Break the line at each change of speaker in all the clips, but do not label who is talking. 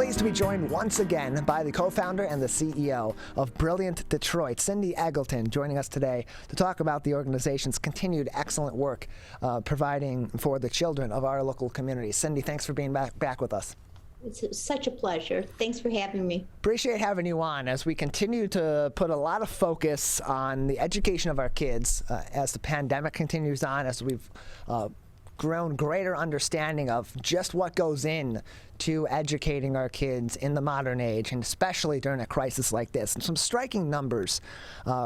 pleased to be joined once again by the co-founder and the CEO of Brilliant Detroit, Cindy Eggleton, joining us today to talk about the organization's continued excellent work providing for the children of our local community. Cindy, thanks for being back with us.
It's such a pleasure. Thanks for having me.
Appreciate having you on as we continue to put a lot of focus on the education of our kids as the pandemic continues on, as we've grown greater understanding of just what goes in to educating our kids in the modern age, and especially during a crisis like this. And some striking numbers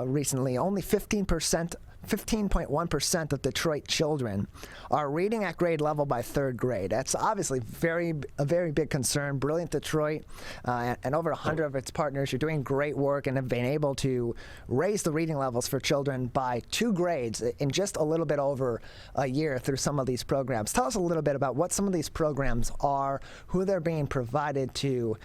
recently. Only 15.1% of Detroit children are reading at grade level by third grade. That's obviously a very big concern. Brilliant Detroit and over 100 of its partners are doing great work and have been able to raise the reading levels for children by 2 grades in just a little bit over a year through some of these programs. Tell us a little bit about what some of these programs are, who they're being provided to,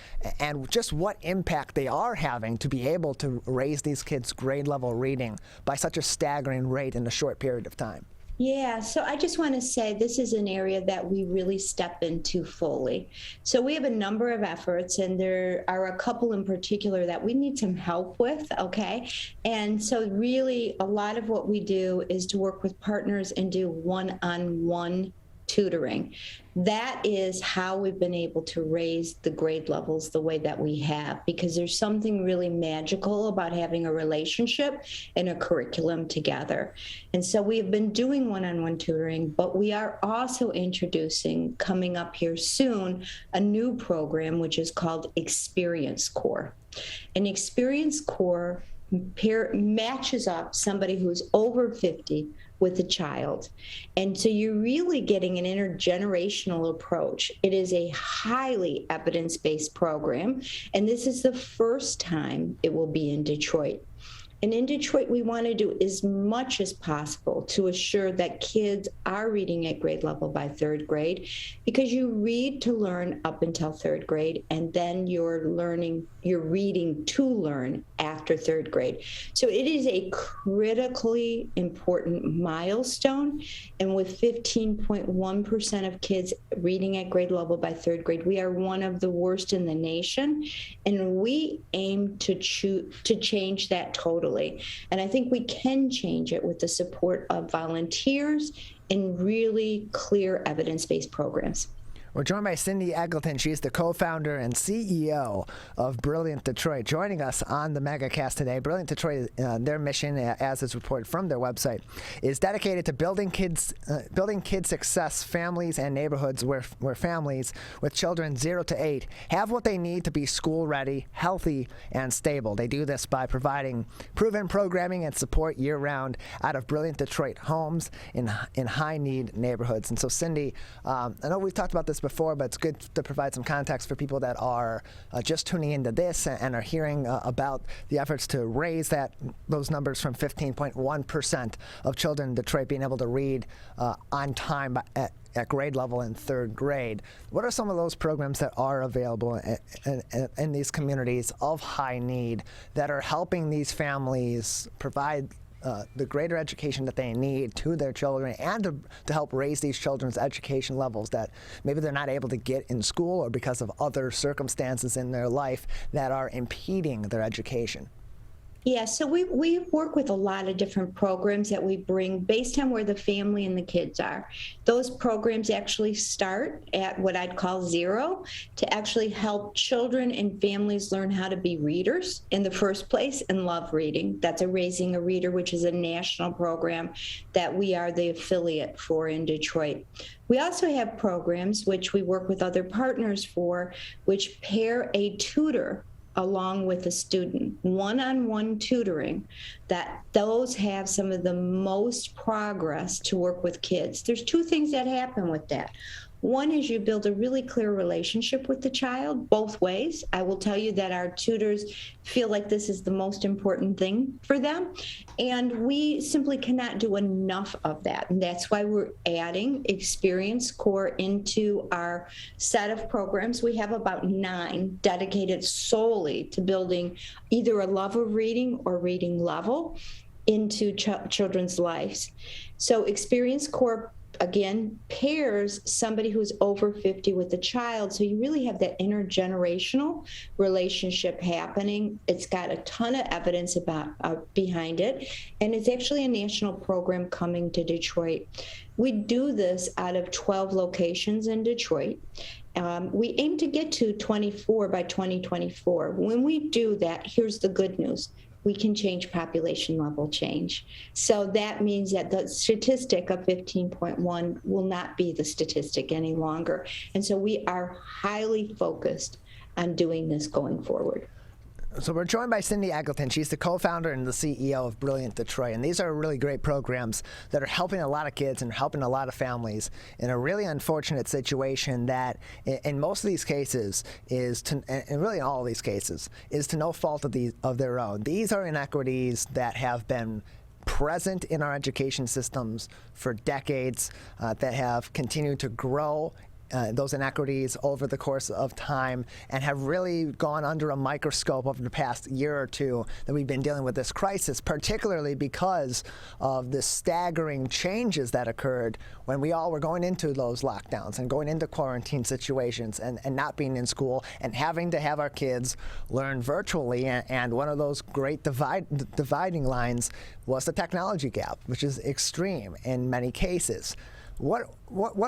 and just what impact they are having to be able to raise these kids' grade level reading by such a staggering rate in a short period of time.
Yeah, so I just want to say this is an area that we really step into fully. So we have a number of efforts, and there are a couple in particular that we need some help with, okay? And so really a lot of what we do is to work with partners and do one-on-one tutoring. That is how we've been able to raise the grade levels the way that we have, because there's something really magical about having a relationship and a curriculum together. And so we have been doing one-on-one tutoring, but we are also introducing, coming up here soon, a new program which is called Experience Core. And Experience Core matches up somebody who's over 50 with a child. And so you're really getting an intergenerational approach. It is a highly evidence-based program, and this is the first time it will be in Detroit. And in Detroit, we want to do as much as possible to assure that kids are reading at grade level by third grade, because you read to learn up until third grade, and then you're reading to learn after third grade. So it is a critically important milestone. And with 15.1% of kids reading at grade level by third grade, we are one of the worst in the nation. And we aim to change that totally. And I think we can change it with the support of volunteers and really clear evidence-based programs.
We're joined by Cindy Eggleton. She's the co-founder and CEO of Brilliant Detroit, joining us on the MegaCast today. Brilliant Detroit, their mission, as is reported from their website, is dedicated to building kid success, families and neighborhoods where families with children 0 to 8 have what they need to be school ready, healthy, and stable. They do this by providing proven programming and support year-round out of Brilliant Detroit homes in high-need neighborhoods. And so, Cindy, I know we've talked about this before, but it's good to provide some context for people that are just tuning into this and are hearing about the efforts to raise those numbers from 15.1% of children in Detroit being able to read on time at grade level in third grade. What are some of those programs that are available in these communities of high need that are helping these families provide the greater education that they need to their children, and to help raise these children's education levels that maybe they're not able to get in school, or because of other circumstances in their life that are impeding their education?
Yeah, so we work with a lot of different programs that we bring based on where the family and the kids are. Those programs actually start at what I'd call 0 to actually help children and families learn how to be readers in the first place and love reading. That's a Raising a Reader, which is a national program that we are the affiliate for in Detroit. We also have programs which we work with other partners for, which pair a tutor along with a student, one-on-one tutoring, that those have some of the most progress to work with kids. There's 2 things that happen with that. One is you build a really clear relationship with the child both ways. I will tell you that our tutors feel like this is the most important thing for them, and we simply cannot do enough of that. And that's why we're adding Experience Core into our set of programs. We have about 9 dedicated solely to building either a love of reading or reading level into children's lives. So Experience Core again, pairs somebody who's over 50 with a child. So you really have that intergenerational relationship happening. It's got a ton of evidence about behind it. And it's actually a national program coming to Detroit. We do this out of 12 locations in Detroit. We aim to get to 24 by 2024. When we do that, here's the good news. We can change population level change. So that means that the statistic of 15.1 will not be the statistic any longer. And so we are highly focused on doing this going forward.
So we're joined by Cindy Eggleton. She's the co-founder and the CEO of Brilliant Detroit. And these are really great programs that are helping a lot of kids and helping a lot of families in a really unfortunate situation that in most of these cases is to, and really in all of these cases, is to no fault of their own. These are inequities that have been present in our education systems for decades, that have continued to grow those inequities over the course of time and have really gone under a microscope over the past year or two that we've been dealing with this crisis, particularly because of the staggering changes that occurred when we all were going into those lockdowns and going into quarantine situations and not being in school and having to have our kids learn virtually. And one of those great dividing lines was the technology gap, which is extreme in many cases. What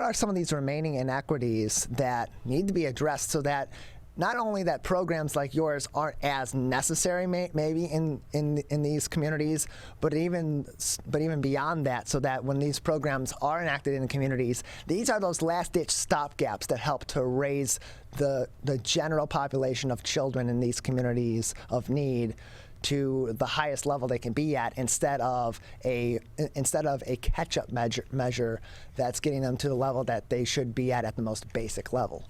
are some of these remaining inequities that need to be addressed so that not only that programs like yours aren't as necessary maybe in these communities, but even beyond that, so that when these programs are enacted in the communities, these are those last-ditch stopgaps that help to raise the general population of children in these communities of need to the highest level they can be at, instead of a catch-up measure that's getting them to the level that they should be at the most basic level.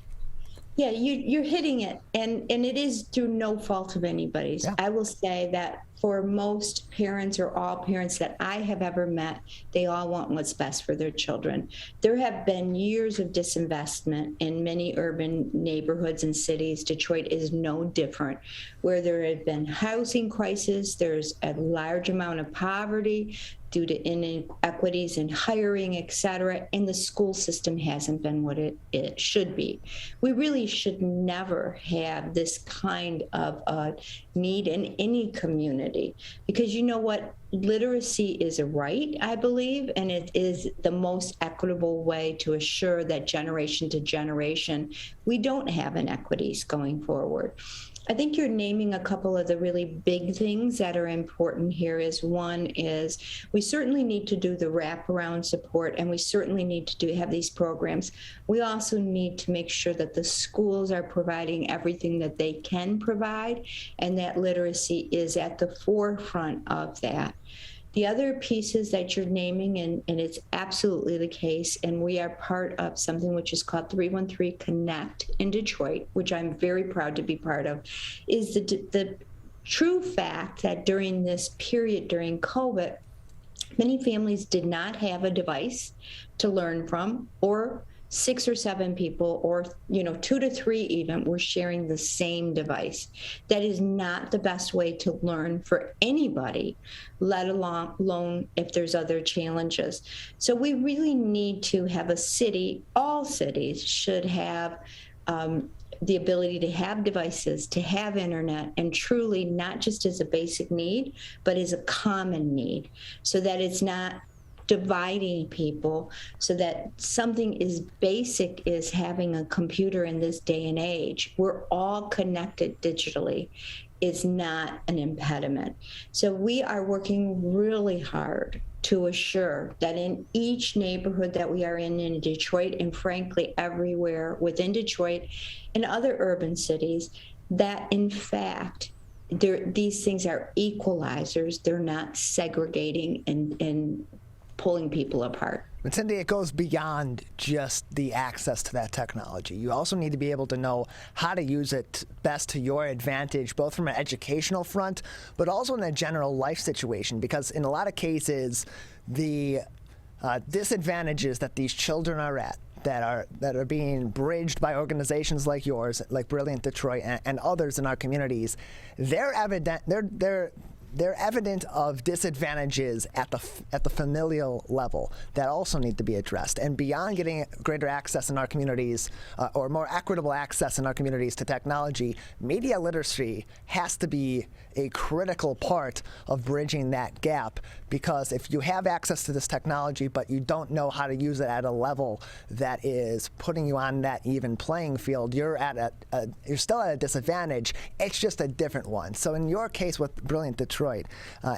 Yeah, you're hitting it, and it is through no fault of anybody's. Yeah. I will say that for most parents or all parents that I have ever met, they all want what's best for their children. There have been years of disinvestment in many urban neighborhoods and cities. Detroit is no different, where there have been housing crises, there's a large amount of poverty due to inequities in hiring, et cetera, and the school system hasn't been what it should be. We really should never have this kind of need in any community, because you know what? Literacy is a right, I believe, and it is the most equitable way to assure that generation to generation, we don't have inequities going forward. I think you're naming a couple of the really big things that are important here. One is we certainly need to do the wraparound support, and we certainly need to have these programs. We also need to make sure that the schools are providing everything that they can provide, and that literacy is at the forefront of that. The other pieces that you're naming, and it's absolutely the case, and we are part of something which is called 313 Connect in Detroit, which I'm very proud to be part of, is the true fact that during this period, during COVID, many families did not have a device to learn from, or 6 or 7 people, or 2 to 3 even, were sharing the same device. That is not the best way to learn for anybody, let alone if there's other challenges. So we really need to have a city, all cities should have the ability to have devices, to have internet, and truly not just as a basic need, but as a common need, so that it's not dividing people, so that something as basic as having a computer in this day and age, we're all connected digitally, is not an impediment. So we are working really hard to assure that in each neighborhood that we are in Detroit, and frankly everywhere within Detroit and other urban cities, that in fact these things are equalizers. They're not segregating and pulling people apart.
But Cindy, it goes beyond just the access to that technology. You also need to be able to know how to use it best to your advantage, both from an educational front, but also in a general life situation. Because in a lot of cases, the disadvantages that these children are at, that are being bridged by organizations like yours, like Brilliant Detroit, and others in our communities, they're evident. they're evident of disadvantages at the familial level that also need to be addressed. And beyond getting greater access in our communities, or more equitable access in our communities to technology, media literacy has to be a critical part of bridging that gap. Because if you have access to this technology, but you don't know how to use it at a level that is putting you on that even playing field, you're still at a disadvantage. It's just a different one. So in your case with Brilliant Detroit,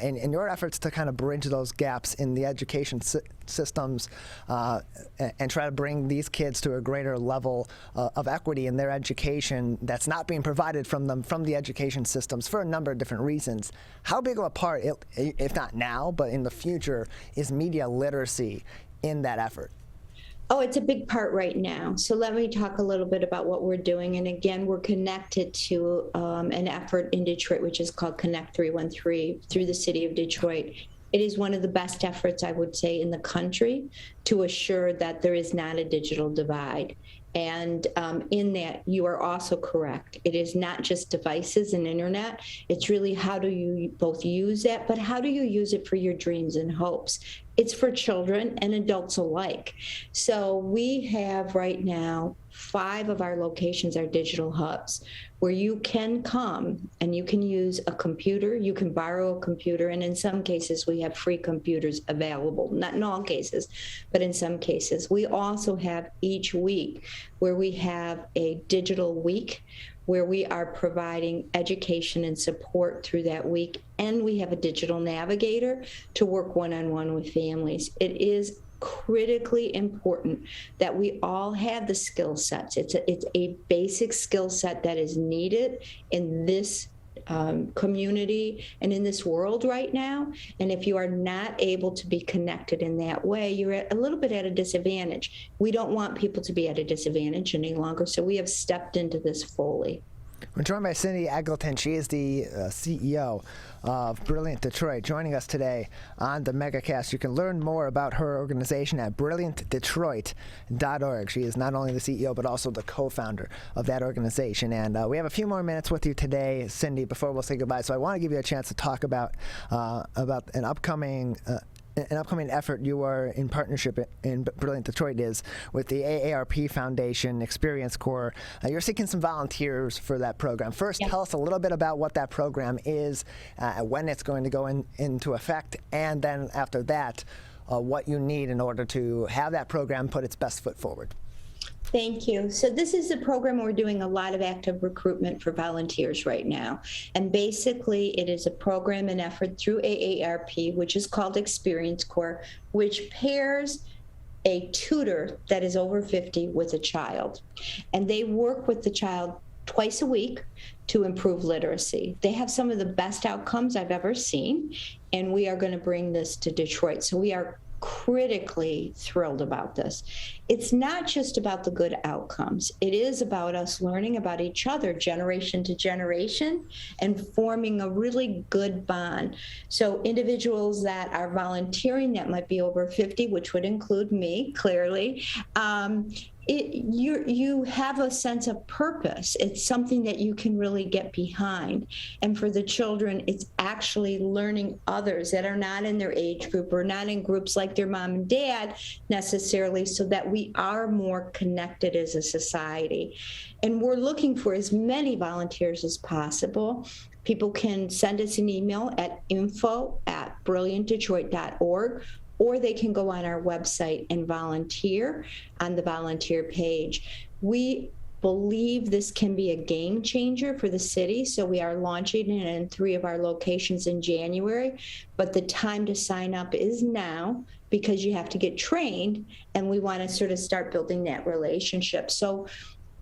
in your efforts to kind of bridge those gaps in the education systems and try to bring these kids to a greater level of equity in their education that's not being provided from them from the education systems for a number of different reasons, how big of a part, if not now, but in the future, is media literacy in that effort?
Oh, it's a big part right now. So let me talk a little bit about what we're doing. And again, we're connected to an effort in Detroit, which is called Connect 313 through the city of Detroit. It is one of the best efforts, I would say, in the country to assure that there is not a digital divide. And in that, you are also correct. It is not just devices and internet. It's really how do you both use it, but how do you use it for your dreams and hopes? It's for children and adults alike. So we have right now 5 of our locations are digital hubs where you can come and you can use a computer, you can borrow a computer, and in some cases we have free computers available, not in all cases, but in some cases. We also have each week where we have a digital week where we are providing education and support through that week, and we have a digital navigator to work one-on-one with families. It is critically important that we all have the skill sets. It's a basic skill set that is needed in this community and in this world right now. And if you are not able to be connected in that way, you're a little bit at a disadvantage. We don't want people to be at a disadvantage any longer, so we have stepped into this fully.
We're joined by Cindy Eggleton. She is the CEO of Brilliant Detroit, joining us today on the MegaCast. You can learn more about her organization at brilliantdetroit.org. She is not only the CEO, but also the co-founder of that organization. And we have a few more minutes with you today, Cindy, before we'll say goodbye. So I want to give you a chance to talk about an upcoming effort you are in partnership in Brilliant Detroit is with the AARP Foundation Experience Corps. You're seeking some volunteers for that program. First, Tell us a little bit about what that program is, when it's going to go into effect, and then after that, what you need in order to have that program put its best foot forward.
Thank you. So this is a program where we're doing a lot of active recruitment for volunteers right now. And basically, it is a program and effort through AARP, which is called Experience Corps, which pairs a tutor that is over 50 with a child. And they work with the child twice a week to improve literacy. They have some of the best outcomes I've ever seen, and we are going to bring this to Detroit. So we are critically thrilled about this. It's not just about the good outcomes. It is about us learning about each other generation to generation and forming a really good bond. So individuals that are volunteering that might be over 50, which would include me, clearly, you have a sense of purpose. It's something that you can really get behind. And for the children, it's actually learning others that are not in their age group or not in groups like their mom and dad necessarily, so that we are more connected as a society. And we're looking for as many volunteers as possible. People can send us an email at info@brilliantdetroit.org, or they can go on our website and volunteer on the volunteer page. We believe this can be a game changer for the city, so we are launching it in 3 of our locations in January, but the time to sign up is now because you have to get trained, and we want to sort of start building that relationship. So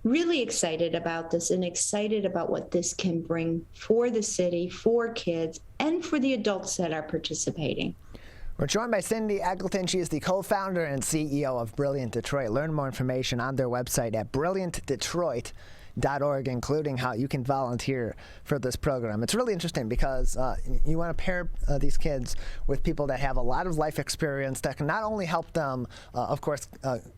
really excited about this and excited about what this can bring for the city, for kids, and for the adults that are participating.
We're joined by Cindy Eggleton. She is the co-founder and CEO of Brilliant Detroit. Learn more information on their website at brilliantdetroit.org, including how you can volunteer for this program. It's really interesting because you want to pair these kids with people that have a lot of life experience that can not only help them, of course,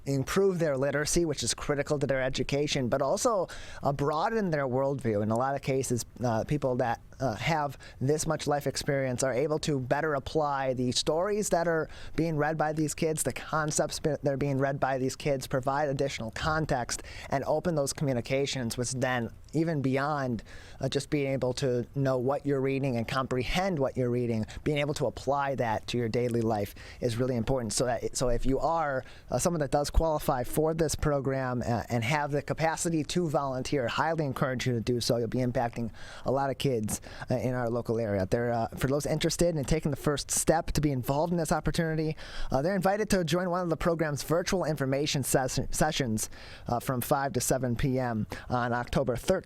improve their literacy, which is critical to their education, but also broaden their worldview. In a lot of cases, people that have this much life experience are able to better apply the stories that are being read by these kids, the concepts that are being read by these kids, provide additional context, and open those communications, which then even beyond just being able to know what you're reading and comprehend what you're reading, being able to apply that to your daily life is really important. So if you are someone that does qualify for this program and have the capacity to volunteer, highly encourage you to do so. You'll be impacting a lot of kids in our local area. For those interested in taking the first step to be involved in this opportunity, they're invited to join one of the program's virtual information sessions from 5 to 7 p.m. on October 13th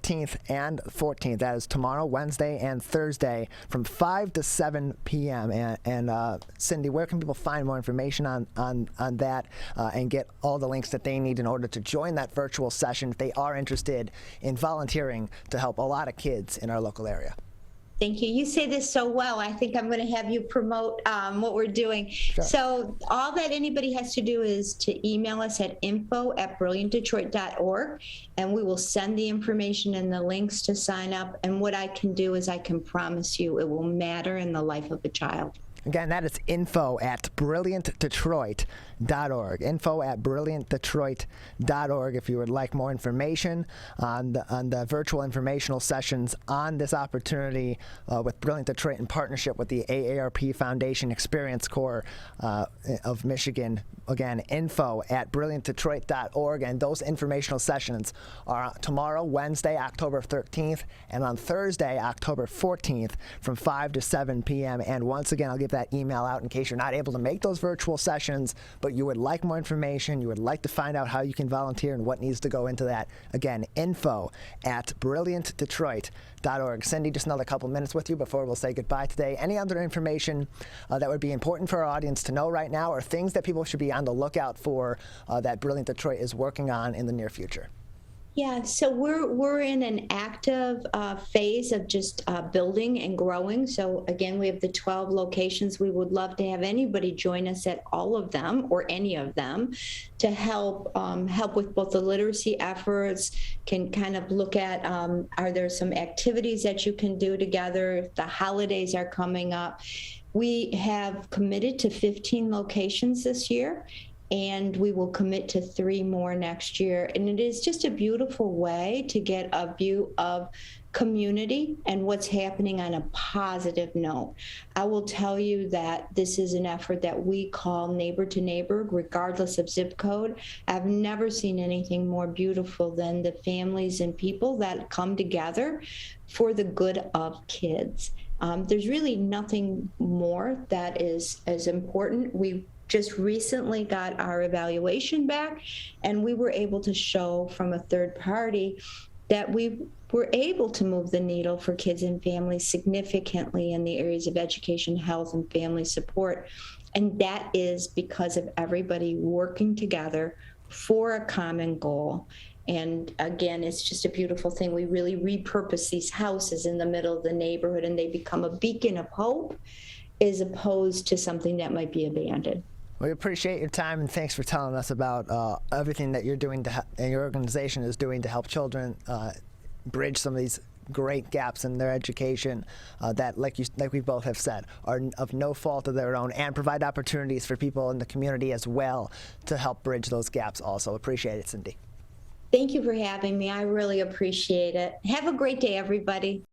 and 14th. That is tomorrow, Wednesday, and Thursday from 5 to 7 p.m. And Cindy, where can people find more information on that and get all the links that they need in order to join that virtual session if they are interested in volunteering to help a lot of kids in our local area?
Thank you. You say this so well. I think I'm going to have you promote what we're doing.
Sure.
So all that anybody has to do is to email us at info@brilliantdetroit.org, and we will send the information and the links to sign up. And what I can do is I can promise you it will matter in the life of a child.
Again, that is info@brilliantdetroit.org. Info@brilliantdetroit.org if you would like more information on the virtual informational sessions on this opportunity with Brilliant Detroit in partnership with the AARP Foundation Experience Corps of Michigan. Again, info@brilliantdetroit.org, and those informational sessions are tomorrow, Wednesday, October 13th, and on Thursday, October 14th from 5 to 7 p.m. And once again, I'll give that email out in case you're not able to make those virtual sessions, but you would like more information, you would like to find out how you can volunteer and what needs to go into that. Again, info@brilliantdetroit.org. Cindy, just another couple minutes with you before we'll say goodbye today. Any other information that would be important for our audience to know right now, or things that people should be on the lookout for that Brilliant Detroit is working on in the near future?
Yeah, so we're in an active phase of just building and growing. So again, we have the 12 locations. We would love to have anybody join us at all of them or any of them to help with both the literacy efforts, can kind of look at are there some activities that you can do together if the holidays are coming up. We have committed to 15 locations this year, and we will commit to 3 more next year. And it is just a beautiful way to get a view of community and what's happening on a positive note. I will tell you that this is an effort that we call neighbor to neighbor, regardless of zip code. I've never seen anything more beautiful than the families and people that come together for the good of kids. There's really nothing more that is as important. We just recently got our evaluation back, and we were able to show from a third party that we were able to move the needle for kids and families significantly in the areas of education, health, and family support. And that is because of everybody working together for a common goal. And again, it's just a beautiful thing. We really repurpose these houses in the middle of the neighborhood, and they become a beacon of hope as opposed to something that might be abandoned.
We appreciate your time, and thanks for telling us about everything that you're doing and your organization is doing to help children bridge some of these great gaps in their education that, like we both have said, are of no fault of their own, and provide opportunities for people in the community as well to help bridge those gaps also. Appreciate it, Cindy.
Thank you for having me. I really appreciate it. Have a great day, everybody.